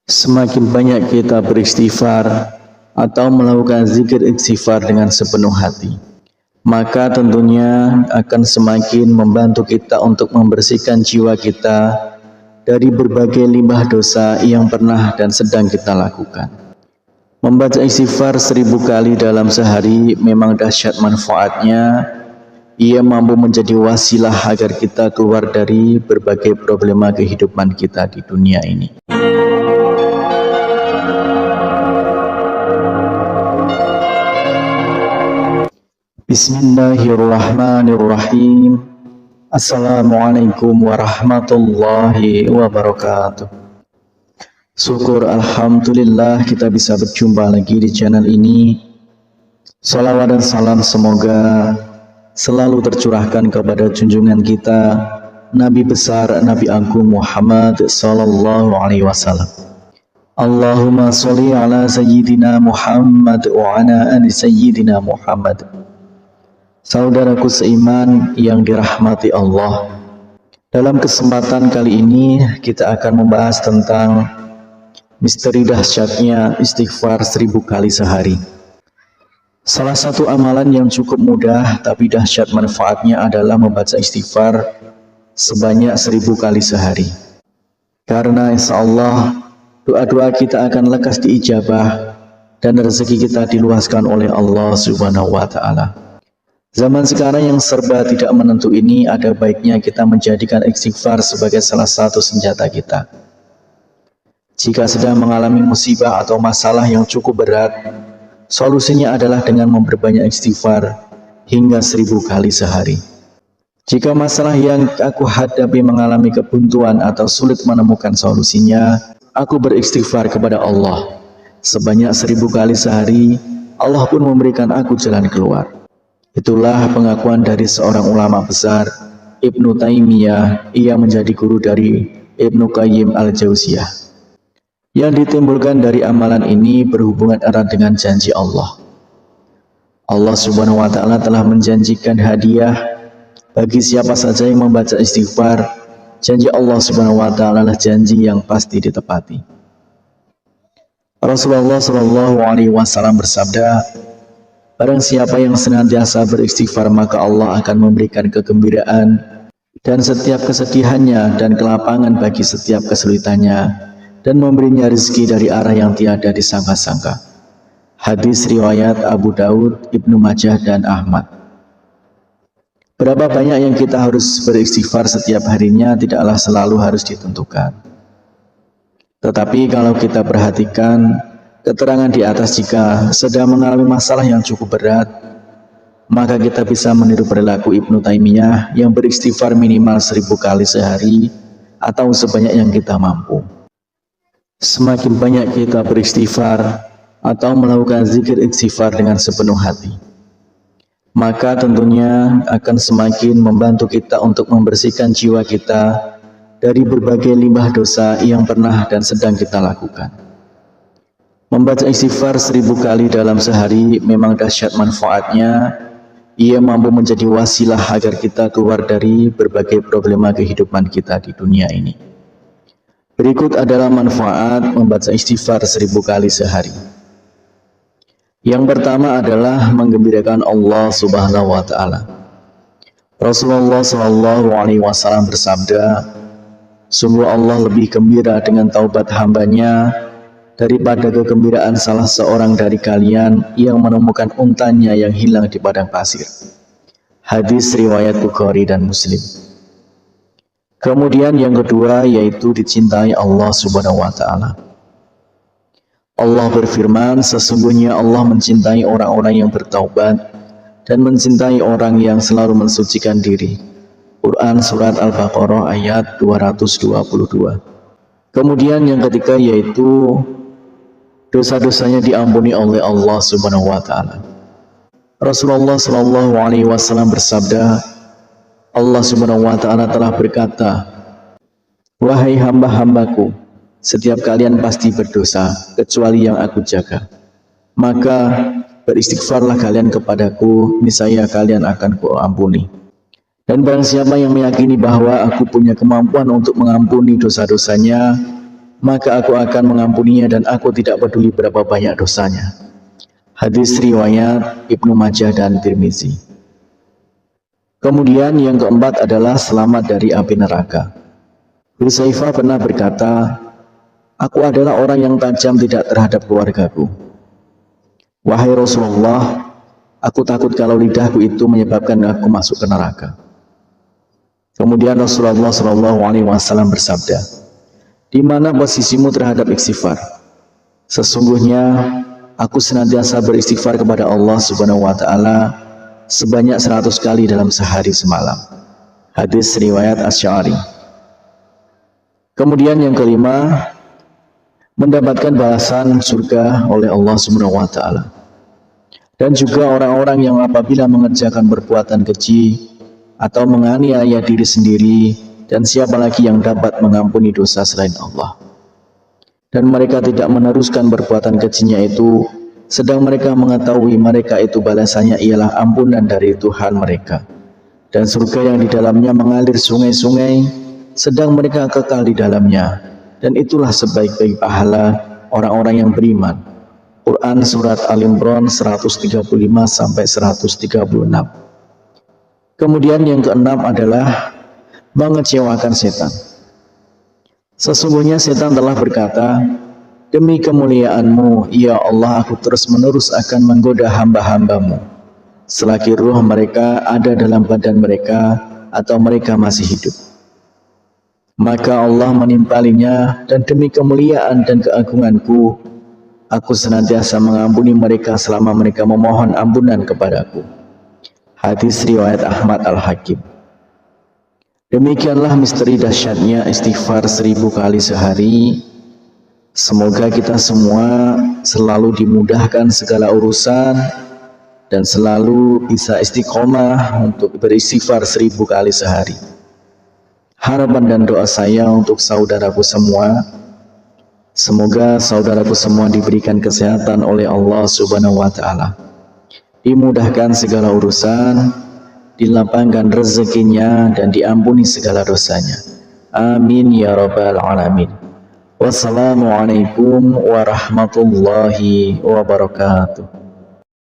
Semakin banyak kita beristighfar atau melakukan zikir istighfar dengan sepenuh hati, maka tentunya akan semakin membantu kita untuk membersihkan jiwa kita dari berbagai limbah dosa yang pernah dan sedang kita lakukan. Membaca istighfar 1000 kali dalam sehari memang dahsyat manfaatnya. Ia mampu menjadi wasilah agar kita keluar dari berbagai problema kehidupan kita di dunia ini. Bismillahirrahmanirrahim. Assalamualaikum warahmatullahi wabarakatuh. Syukur alhamdulillah kita bisa berjumpa lagi di channel ini. Salawat dan salam semoga selalu tercurahkan kepada junjungan kita Nabi besar Nabi Agung Muhammad sallallahu alaihi wasallam. Allahumma sholli ala sayyidina Muhammad wa ala ali sayyidina Muhammad. Saudaraku seiman yang dirahmati Allah, dalam kesempatan kali ini kita akan membahas tentang misteri dahsyatnya istighfar 1000 kali sehari. Salah satu amalan yang cukup mudah tapi dahsyat manfaatnya adalah membaca istighfar sebanyak 1000 kali sehari. Karena insya Allah doa-doa kita akan lekas diijabah dan rezeki kita diluaskan oleh Allah Subhanahu wa Ta'ala. Zaman sekarang yang serba tidak menentu ini, ada baiknya kita menjadikan istighfar sebagai salah satu senjata kita. Jika sedang mengalami musibah atau masalah yang cukup berat, solusinya adalah dengan memperbanyak istighfar hingga 1000 kali sehari. Jika masalah yang aku hadapi mengalami kebuntuan atau sulit menemukan solusinya, aku beristighfar kepada Allah sebanyak 1000 kali sehari. Allah pun memberikan aku jalan keluar. Itulah pengakuan dari seorang ulama besar, Ibnu Taimiyah. Ia menjadi guru dari Ibnu Qayyim al-Jauziyah. Yang ditimbulkan dari amalan ini berhubungan erat dengan janji Allah. Allah Subhanahu wa Ta'ala telah menjanjikan hadiah bagi siapa saja yang membaca istighfar. Janji Allah Subhanahu wa Ta'ala adalah janji yang pasti ditepati. Rasulullah Shallallahu alaihi wasallam bersabda, barang siapa yang senantiasa beristighfar maka Allah akan memberikan kegembiraan dan setiap kesedihannya dan kelapangan bagi setiap kesulitannya, dan memberinya rezeki dari arah yang tiada disangka-sangka. Hadis riwayat Abu Daud, Ibnu Majah, dan Ahmad. Berapa banyak yang kita harus beristighfar setiap harinya tidaklah selalu harus ditentukan. Tetapi kalau kita perhatikan keterangan di atas, jika sedang mengalami masalah yang cukup berat, maka kita bisa meniru perilaku Ibnu Taimiyah yang beristighfar minimal 1000 kali sehari atau sebanyak yang kita mampu. Semakin banyak kita beristighfar atau melakukan zikir istighfar dengan sepenuh hati, maka tentunya akan semakin membantu kita untuk membersihkan jiwa kita dari berbagai limbah dosa yang pernah dan sedang kita lakukan. Membaca istighfar 1000 kali dalam sehari memang dahsyat manfaatnya. Ia mampu menjadi wasilah agar kita keluar dari berbagai problema kehidupan kita di dunia ini. Berikut adalah manfaat membaca istighfar 1000 kali sehari. Yang pertama adalah menggembirakan Allah Subhanahu wa Ta'ala. Rasulullah Shallallahu alaihi wasallam bersabda, sungguh Allah lebih gembira dengan taubat hambanya daripada kegembiraan salah seorang dari kalian yang menemukan untanya yang hilang di padang pasir. Hadis riwayat Bukhari dan Muslim. Kemudian yang kedua yaitu dicintai Allah Subhanahu wa Ta'ala. Allah berfirman, sesungguhnya Allah mencintai orang-orang yang bertaubat dan mencintai orang yang selalu mensucikan diri. Quran Surat Al-Baqarah ayat 222. Kemudian yang ketiga yaitu dosa-dosanya diampuni oleh Allah Subhanahu wa Ta'ala. Rasulullah Shallallahu alaihi wasallam bersabda, Allah Subhanahu wa Ta'ala telah berkata, wahai hamba-hambaku, setiap kalian pasti berdosa kecuali yang aku jaga. Maka beristighfarlah kalian kepadaku, niscaya kalian akan kuampuni. Dan barang siapa yang meyakini bahwa aku punya kemampuan untuk mengampuni dosa-dosanya, maka aku akan mengampuninya dan aku tidak peduli berapa banyak dosanya. Hadis riwayat Ibnu Majah dan Tirmizi. Kemudian yang keempat adalah selamat dari api neraka. Hudzaifah pernah berkata, aku adalah orang yang tajam tidak terhadap keluargaku. Wahai Rasulullah, aku takut kalau lidahku itu menyebabkan aku masuk ke neraka. Kemudian Rasulullah SAW bersabda, di mana posisimu terhadap istighfar? Sesungguhnya aku senantiasa beristighfar kepada Allah Subhanahu wa Ta'ala sebanyak 100 kali dalam sehari semalam. Hadis riwayat Asy'ari. Kemudian yang kelima, mendapatkan balasan surga oleh Allah Subhanahu wa Ta'ala. Dan juga orang-orang yang apabila mengerjakan perbuatan keji atau menganiaya diri sendiri, dan siapa lagi yang dapat mengampuni dosa selain Allah. Dan mereka tidak meneruskan perbuatan kejinya itu, sedang mereka mengetahui mereka itu balasannya ialah ampunan dari Tuhan mereka. Dan surga yang di dalamnya mengalir sungai-sungai, sedang mereka kekal di dalamnya. Dan itulah sebaik-baik pahala orang-orang yang beriman. Quran Surat Al-Imran 135-136. Kemudian yang keenam adalah mengecewakan setan. Sesungguhnya setan telah berkata, demi kemuliaan-Mu, ya Allah, aku terus-menerus akan menggoda hamba-hamba-Mu selagi ruh mereka ada dalam badan mereka atau mereka masih hidup. Maka Allah menimpalinya, dan demi kemuliaan dan keagungan-Ku, aku senantiasa mengampuni mereka selama mereka memohon ampunan kepadaku. Hadis riwayat Ahmad Al-Hakim. Demikianlah misteri dahsyatnya istighfar 1000 kali sehari. Semoga kita semua selalu dimudahkan segala urusan dan selalu bisa istiqomah untuk beristighfar 1000 kali sehari. Harapan dan doa saya untuk saudaraku semua, semoga saudaraku semua diberikan kesehatan oleh Allah Subhanahu wa Ta'ala, dimudahkan segala urusan, dilapangkan rezekinya, dan diampuni segala dosanya. Amin ya rabbal alamin. Wassalamualaikum warahmatullahi wabarakatuh.